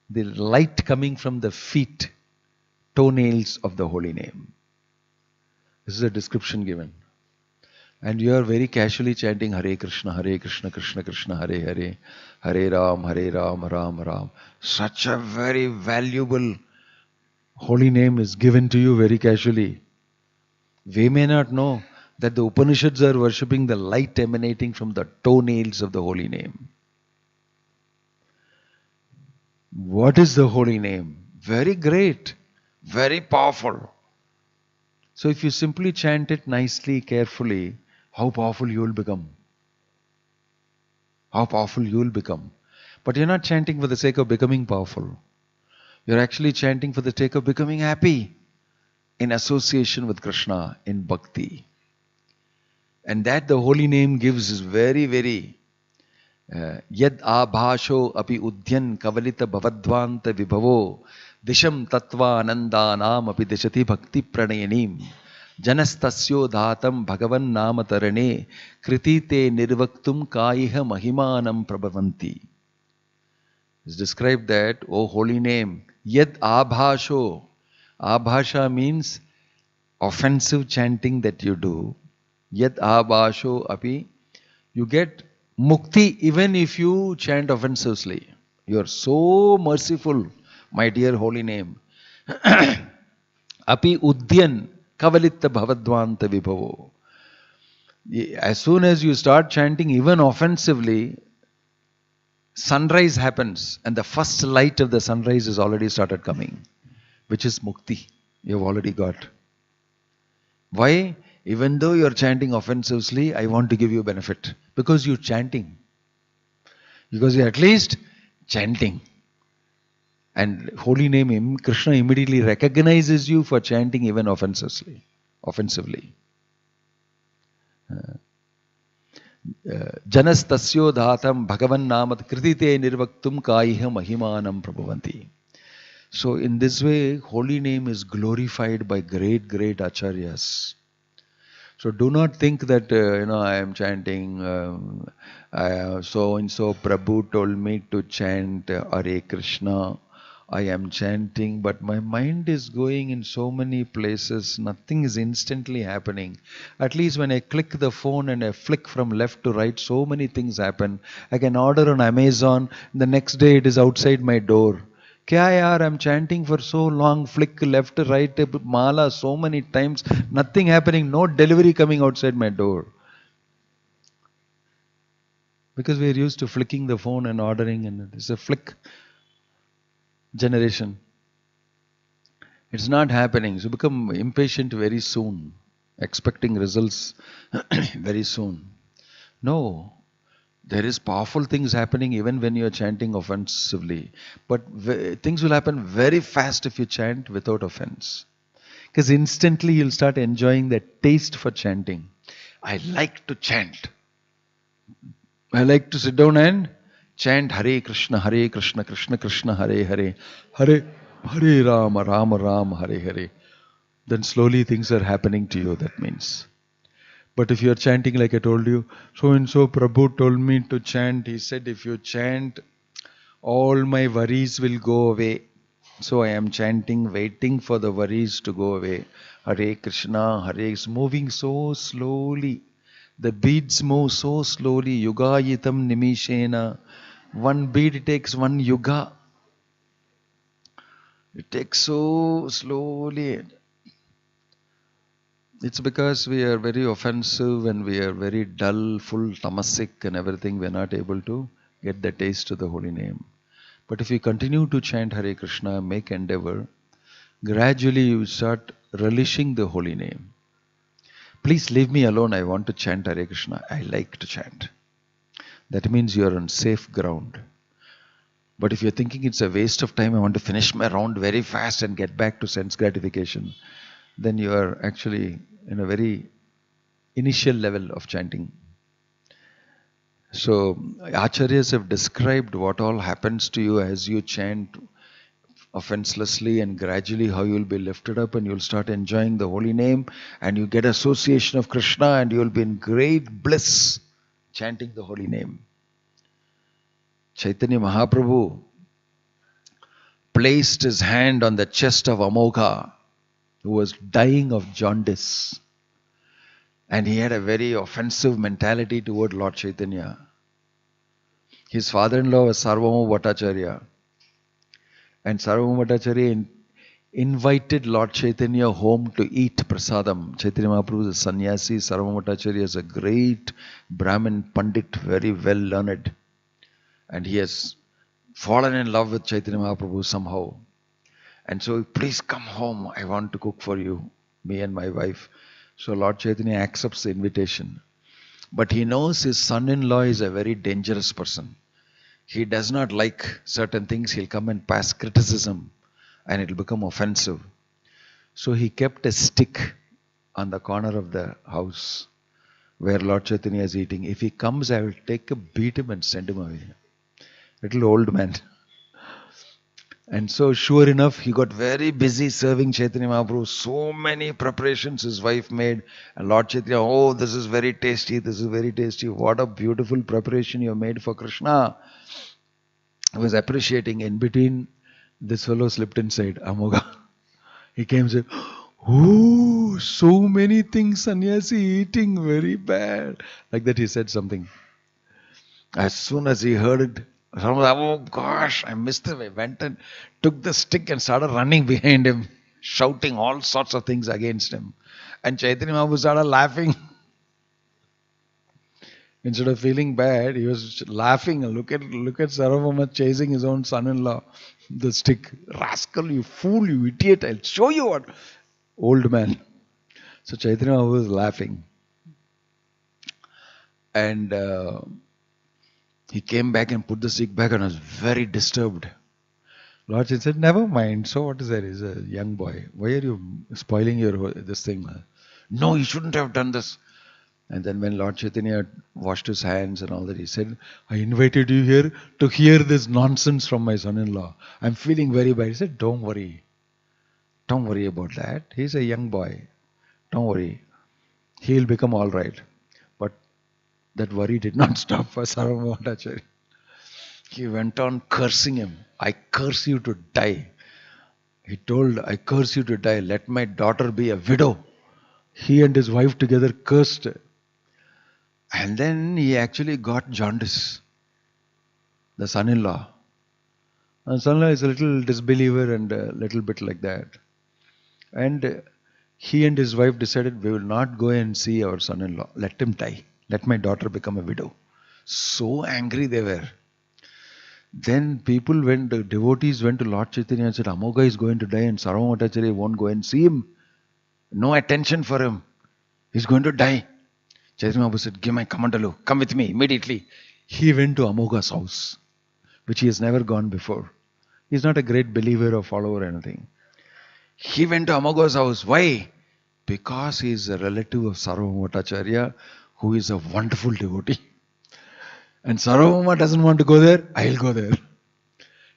S1: the light coming from the feet, toenails of the holy name. This is a description given. And you are very casually chanting Hare Krishna, Krishna Krishna, Hare Hare, Hare Ram, Ram Ram. Such a very valuable holy name is given to you very casually. We may not know that the Upanishads are worshipping the light emanating from the toenails of the holy name. What is the holy name? Very great, very powerful. So if you simply chant it nicely, carefully, how powerful you will become. How powerful you will become. But you're not chanting for the sake of becoming powerful. You're actually chanting for the sake of becoming happy in association with Krishna, in bhakti. And that the holy name gives is very, very yad abhasho api udhyan kavalita bhavadvanta vibhavo disham tatva anandanam api dishati bhakti pranayanim janastasyo dhatam bhagavan namatarane kritite nirvaktum kaiha mahimanam prabhavanti. It's described that, O holy name, yad abhasho. Abhasha means offensive chanting that you do. Yad abhasho api. You get mukti even if you chant offensively. You are so merciful, my dear holy name. Api udhyan kavalita bhavadvanta vibhavo. As soon as you start chanting even offensively, sunrise happens and the first light of the sunrise has already started coming, which is mukti. You have already got. Why? Even though you are chanting offensively, I want to give you benefit. Because you're chanting. Because you're at least chanting. And holy name, Krishna immediately recognizes you for chanting even offensively. Janas tasyo dhatam bhagavan namat kritite nirvaktum kaiha mahimanam prabhavanti. So in this way, holy name is glorified by great, great acharyas. So do not think that, I am chanting, so and so Prabhu told me to chant Hare Krishna. I am chanting, but my mind is going in so many places. Nothing is instantly happening. At least when I click the phone and I flick from left to right, so many things happen. I can order on Amazon. The next day it is outside my door. Kya yaar, I'm chanting for so long, flick left, right, mala so many times, nothing happening, no delivery coming outside my door. Because we are used to flicking the phone and ordering, and it's a flick generation. It's not happening. So become impatient very soon, expecting results very soon. No. There is powerful things happening even when you are chanting offensively. But things will happen very fast if you chant without offense. Because instantly you'll start enjoying that taste for chanting. I like to chant. I like to sit down and chant Hare Krishna, Krishna Krishna, Hare Hare, Hare Rama, Rama, Hare Hare. Then slowly things are happening to you, that means. But if you are chanting like I told you, so and so Prabhu told me to chant. He said if you chant, all my worries will go away. So I am chanting, waiting for the worries to go away. Hare Krishna, Hare is moving so slowly. The beads move so slowly. Yuga yitam nimishena. One bead takes one yuga. It takes so slowly. It's because we are very offensive and we are very dull, full, tamasic and everything. We are not able to get the taste of the holy name. But if you continue to chant Hare Krishna, make endeavor, gradually you start relishing the holy name. Please leave me alone. I want to chant Hare Krishna. I like to chant. That means you are on safe ground. But if you're thinking it's a waste of time, I want to finish my round very fast and get back to sense gratification, then you are actually in a very initial level of chanting. So acharyas have described what all happens to you as you chant offenselessly, and gradually how you will be lifted up and you will start enjoying the holy name and you get association of Krishna and you will be in great bliss chanting the holy name. Chaitanya Mahaprabhu placed his hand on the chest of Amogha, who was dying of jaundice. And he had a very offensive mentality toward Lord Chaitanya. His father-in-law was Sarvabhauma Bhattacharya. And Sarvabhauma Bhattacharya invited Lord Chaitanya home to eat prasadam. Chaitanya Mahaprabhu is a sannyasi. Sarvabhauma Bhattacharya is a great Brahmin Pandit, very well learned. And he has fallen in love with Chaitanya Mahaprabhu somehow. And so, please come home. I want to cook for you, me and my wife. So Lord Chaitanya accepts the invitation. But he knows his son-in-law is a very dangerous person. He does not like certain things. He'll come and pass criticism and it will become offensive. So he kept a stick on the corner of the house where Lord Chaitanya is eating. If he comes, I will beat him and send him away. Little old man. And so sure enough, he got very busy serving Chaitanya Mahaprabhu. So many preparations his wife made. And Lord Chaitanya, oh, this is very tasty, this is very tasty. What a beautiful preparation you made for Krishna. I was appreciating. In between, this fellow slipped inside, Amogha. He came and said, oh, so many things sannyasi eating, very bad. Like that he said something. As soon as he heard it, oh gosh, I missed him. I went and took the stick and started running behind him, shouting all sorts of things against him. And Chaitanya Mahaprabhu started laughing. Instead of feeling bad, he was laughing. Look at Sarvabhauma chasing his own son-in-law. The stick. Rascal, you fool, you idiot. I'll show you what. Old man. So Chaitanya Mahaprabhu was laughing. And he came back and put the stick back and was very disturbed. Lord Chaitanya said, never mind. So what is that? He's a young boy. Why are you spoiling this thing? No, you shouldn't have done this. And then when Lord Chaitanya washed his hands and all that, he said, I invited you here to hear this nonsense from my son-in-law. I'm feeling very bad. He said, don't worry. Don't worry about that. He's a young boy. Don't worry. He'll become all right. But that worry did not stop for Sarvabhauma Bhattacharya. He went on cursing him. I curse you to die. He told, I curse you to die. Let my daughter be a widow. He and his wife together cursed. And then he actually got jaundice. The son-in-law. And son-in-law is a little disbeliever and a little bit like that. And he and his wife decided, we will not go and see our son-in-law. Let him die. Let my daughter become a widow. So angry they were. Then devotees went to Lord Chaitanya and said, Amogha is going to die and Sarvabhauma Bhattacharya won't go and see him. No attention for him. He's going to die. Chaitanya Mahaprabhu said, give my kamandalu. Come with me immediately. He went to Amogha's house, which he has never gone before. He's not a great believer or follower or anything. He went to Amogha's house. Why? Because he is a relative of Sarvabhauma Bhattacharya, who is a wonderful devotee. And Sarvabhauma doesn't want to go there. I'll go there.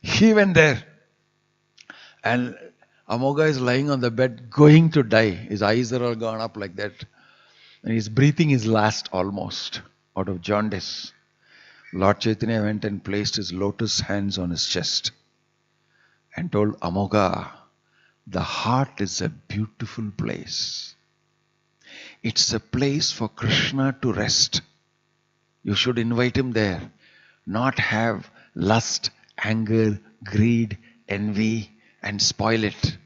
S1: He went there. And Amogha is lying on the bed, going to die. His eyes are all gone up like that. And his breathing is last almost, out of jaundice. Lord Chaitanya went and placed his lotus hands on his chest and told Amogha, the heart is a beautiful place. It's a place for Krishna to rest. You should invite him there. Not have lust, anger, greed, envy and spoil it.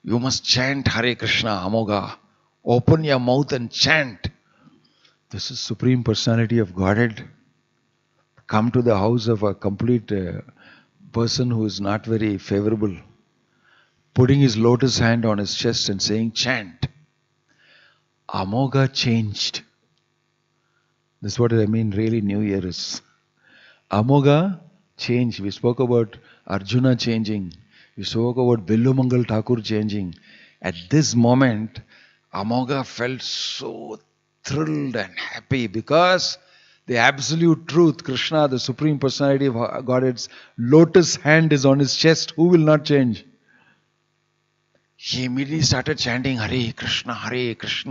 S1: You must chant Hare Krishna, Amogha. Open your mouth and chant. This is Supreme Personality of Godhead. Come to the house of a complete person who is not very favorable. Putting his lotus hand on his chest and saying, chant. Amogha changed. This is what I mean really New Year is. Amogha changed. We spoke about Arjuna changing. We spoke about Billumangal Thakur changing. At this moment, Amogha felt so thrilled and happy because the absolute truth, Krishna, the Supreme Personality of Godhead's lotus hand is on his chest. Who will not change? He immediately started chanting Hare Krishna,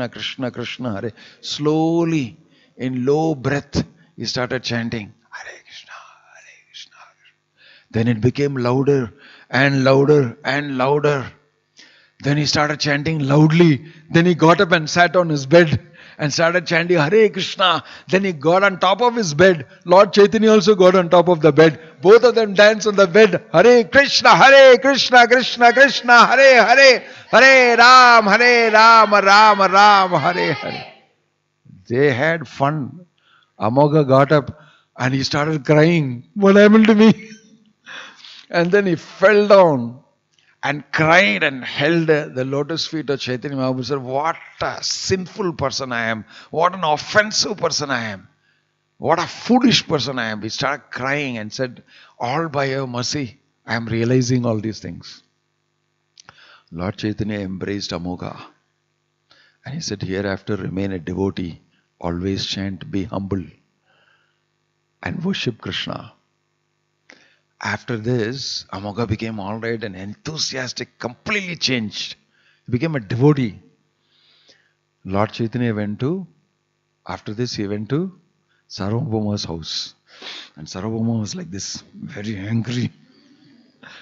S1: Krishna Krishna, Hare. Slowly, In low breath, he started chanting, Hare Krishna, Hare Krishna. Then it became louder and louder and louder. Then he started chanting loudly. Then he got up and sat on his bed and started chanting Hare Krishna. Then he got on top of his bed. Lord Chaitanya also got on top of the bed. Both of them danced on the bed. Hare Krishna, Krishna Krishna, Hare Hare, Hare Ram, Ram Ram, Hare Hare. They had fun. Amogha got up and he started crying. What happened to me? And then he fell down and cried and held the lotus feet of Chaitanya Mahaprabhu. Said, what a sinful person I am. What an offensive person I am. What a foolish person I am. He started crying and said, all by your mercy, I am realizing all these things. Lord Chaitanya embraced Amogha. And he said, hereafter remain a devotee. Always chant, be humble. And worship Krishna. After this, Amogha became all right and enthusiastic, completely changed. He became a devotee. Lord Chaitanya after this he went to Sarvabhauma's house. And Sarvabhauma was like this, very angry.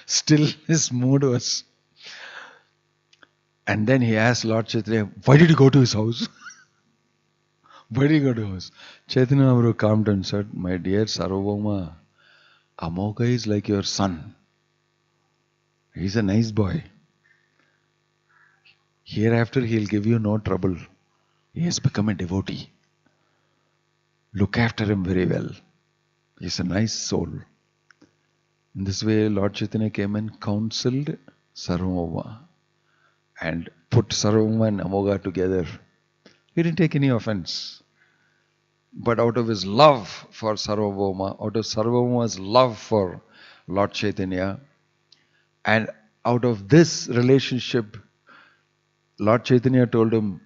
S1: Still his mood was. And then he asked Lord Chaitanya, why did you go to his house? Why did you go to his house? Chaitanya Mahaprabhu calmed and said, my dear Sarvabhauma, Amogha is like your son. He's a nice boy. Hereafter he'll give you no trouble. He has become a devotee. Look after him very well. He's a nice soul. In this way, Lord Chaitanya came and counseled Sarvabhauma and put Sarvabhauma and Amogha together. He didn't take any offense. But out of his love for Sarvabhauma, out of Sarvabhauma's love for Lord Chaitanya, and out of this relationship, Lord Chaitanya told him,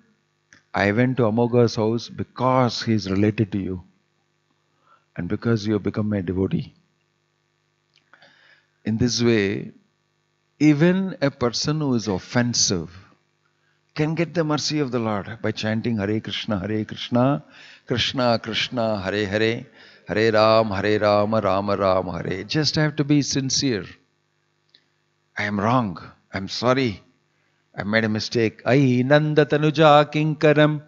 S1: I went to Amogha's house because he is related to you and because you have become my devotee. In this way, even a person who is offensive can get the mercy of the Lord by chanting Hare Krishna, Krishna Krishna, Hare Hare, Hare Ram, Ram Ram, Hare. Just have to be sincere. I am wrong. I am sorry. I made a mistake. Ai Nanda Tanuja Kinkaram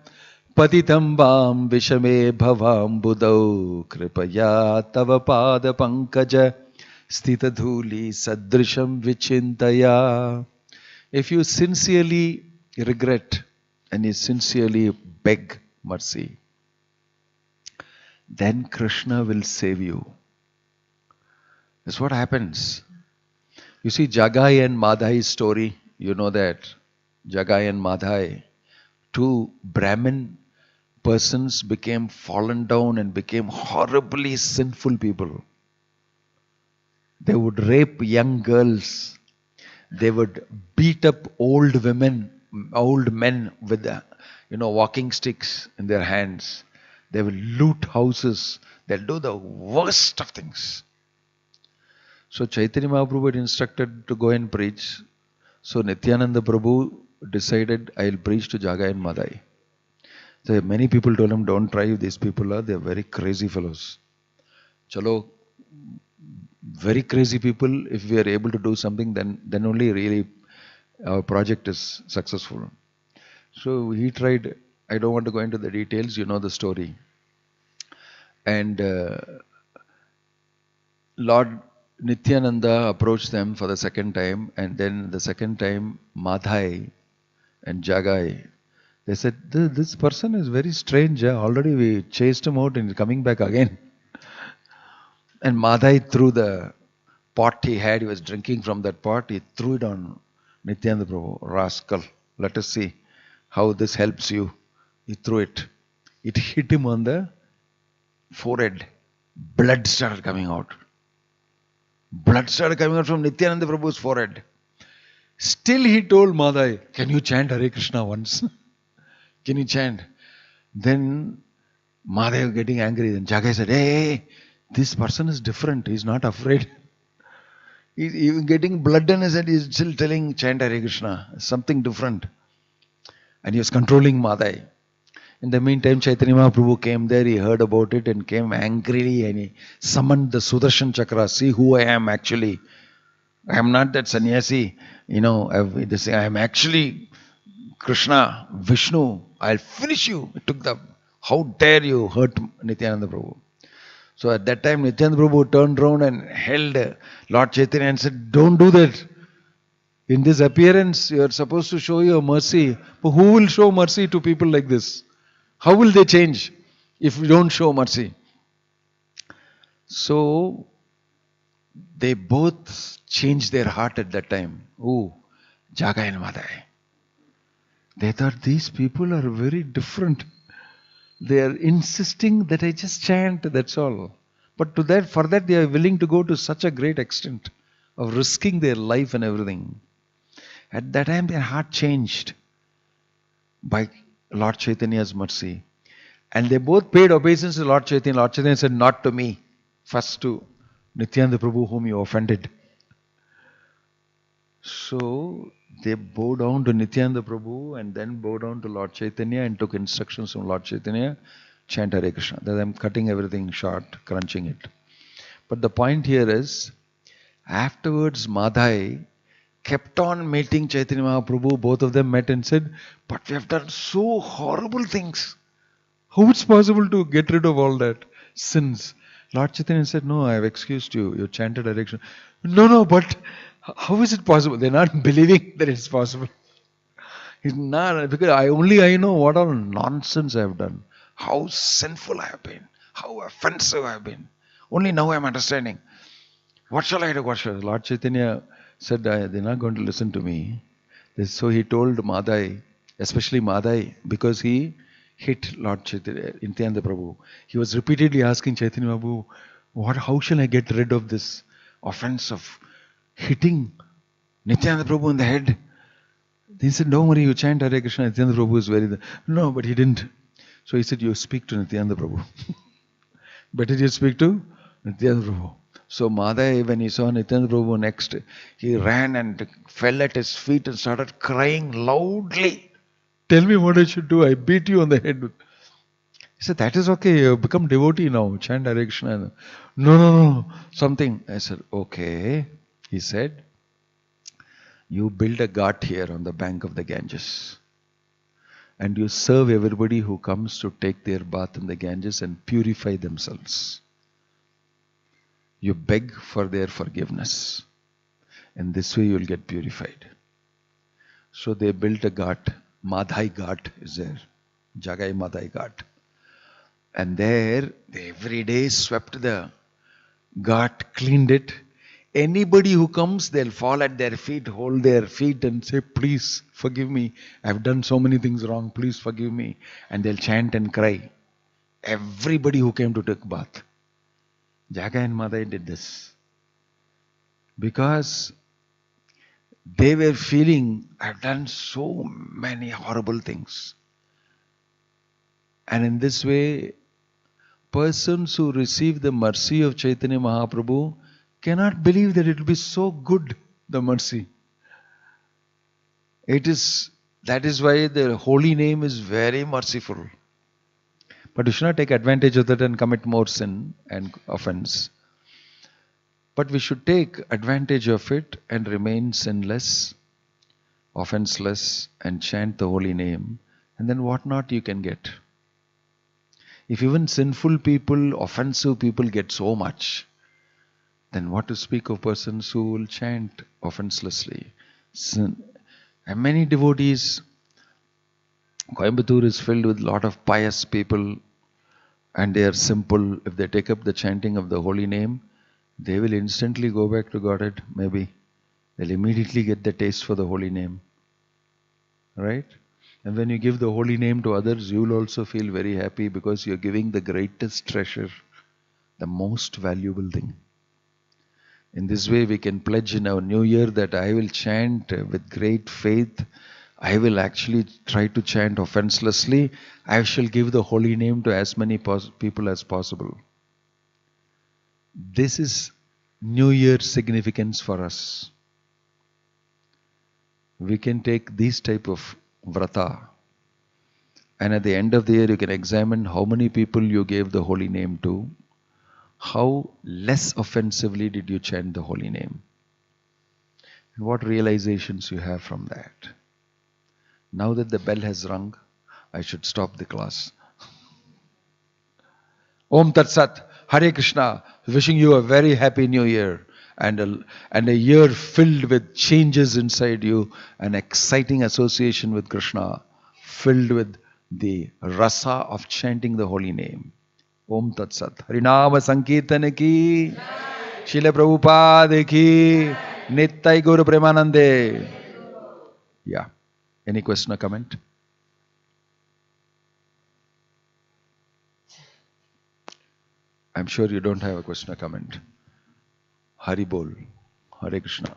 S1: Patitam Vam Vishame Bhavam Budau Kripaya Tava Pada Pankaja Stita Dhuli Sadrisham Vichintaya. If you sincerely regret and you sincerely beg mercy, then Krishna will save you. That's what happens. You see Jagai and Madhai's story, you know that. Jagai and Madhai, two Brahmin persons became fallen down and became horribly sinful people. They would rape young girls. They would beat up old women, old men with walking sticks in their hands. They will loot houses. They'll do the worst of things. So Chaitanya Mahaprabhu had instructed to go and preach. So Nityananda Prabhu decided, I'll preach to Jagai and Madhai. So many people told him, don't try, these people they're very crazy fellows. Chalo, very crazy people, if we are able to do something, then only really our project is successful. So he tried. I don't want to go into the details, you know the story. And Lord Nityananda approached them for the second time, and then the second time Madhai and Jagai, they said, this person is very strange. Already we chased him out and he's coming back again. And Madhai threw the pot he had, he was drinking from that pot, he threw it on Nityananda Prabhu. Rascal, let us see how this helps you. He threw it. It hit him on the forehead. Blood started coming out. Blood started coming out from Nityananda Prabhu's forehead. Still he told Madhai, can you chant Hare Krishna once? Can you chant? Then Madhai was getting angry. Then Jagai said, hey, this person is different. He's not afraid. He's getting blood in his head. He's still telling chant Hare Krishna. Something different. And he was controlling Madhai. In the meantime, Chaitanya Mahaprabhu came there, he heard about it and came angrily and he summoned the Sudarshan Chakra. See who I am actually. I am not that sannyasi, I am actually Krishna, Vishnu. I'll finish you. How dare you hurt Nityananda Prabhu. So at that time, Nityananda Prabhu turned around and held Lord Chaitanya and said, don't do that. In this appearance, you are supposed to show your mercy. But who will show mercy to people like this? How will they change if we don't show mercy? So they both changed their heart at that time. Oh, Jagai and Madai. They thought these people are very different. They are insisting that I just chant, that's all. But for that they are willing to go to such a great extent of risking their life and everything. At that time their heart changed by Lord Chaitanya's mercy. And they both paid obeisance to Lord Chaitanya. Lord Chaitanya said, not to me, first to Nityananda Prabhu whom you offended. So they bowed down to Nityananda Prabhu and then bowed down to Lord Chaitanya and took instructions from Lord Chaitanya, chant Hare Krishna. That I'm cutting everything short, crunching it. But the point here is, afterwards Madhai kept on meeting Chaitanya Mahaprabhu. Both of them met and said, but we have done so horrible things. How it's possible to get rid of all that sins? Lord Chaitanya said, no, I have excused you. You chanted Hare Krishna. No, but how is it possible? They're not believing that it's possible. It's not, because I know what all nonsense I have done. How sinful I have been. How offensive I have been. Only now I am understanding. What shall I do? Lord Chaitanya said, they're not going to listen to me. So he told Madhai, especially Madhai, because he hit Lord Chaitanya, Nityananda Prabhu. He was repeatedly asking Chaitanya Prabhu, how shall I get rid of this offense of hitting Nityananda Prabhu in the head? He said, don't worry, you chant Hare Krishna. Nityananda Prabhu is very... No, but he didn't. So he said, you speak to Nityananda Prabhu. Better you speak to Nityananda Prabhu. So Madhai, when he saw Nityananda Prabhu next, he ran and fell at his feet and started crying loudly. Tell me what I should do. I beat you on the head. He said, that is okay. You have become devotee now. Chant Hare Krishna. No. Something. I said, okay. He said, you build a ghat here on the bank of the Ganges. And you serve everybody who comes to take their bath in the Ganges and purify themselves. You beg for their forgiveness. And this way you will get purified. So they built a ghat. Madhai Ghat is there. Jagai Madhai Ghat. And there, they every day swept the ghat, cleaned it. Anybody who comes, they'll fall at their feet, hold their feet and say, please forgive me. I've done so many things wrong. Please forgive me. And they'll chant and cry. Everybody who came to take bath. Jagai and Madhai did this. Because they were feeling, I've done so many horrible things. And in this way, persons who receive the mercy of Chaitanya Mahaprabhu cannot believe that it will be so good, the mercy. That is why the holy name is very merciful. But we should not take advantage of that and commit more sin and offense. But we should take advantage of it and remain sinless, offenseless, and chant the holy name. And then what not you can get. If even sinful people, offensive people get so much, then what to speak of persons who will chant offenselessly. And many devotees, Coimbatore is filled with a lot of pious people, and they are simple. If they take up the chanting of the holy name, they will instantly go back to Godhead, maybe. They'll immediately get the taste for the holy name. Right? And when you give the holy name to others, you will also feel very happy because you're giving the greatest treasure, the most valuable thing. In this way, we can pledge in our new year that I will chant with great faith. I will actually try to chant offenselessly. I shall give the holy name to as many people as possible. This is New Year significance for us. We can take these type of vrata And at the end of the year, you can examine how many people you gave the holy name to. How less offensively did you chant the holy name? And what realizations you have from that? Now that the bell has rung, I should stop the class. Om Tat Sat, Hare Krishna, wishing you a very happy new year and a year filled with changes inside you, an exciting association with Krishna, filled with the rasa of chanting the holy name. Om Tat Sat, Harinama Sankirtana ki, Srila Prabhupada ki, Nittai Guru Premanande. Yeah. Any question or comment? I'm sure you don't have a question or comment. Hari Bol. Hare Krishna.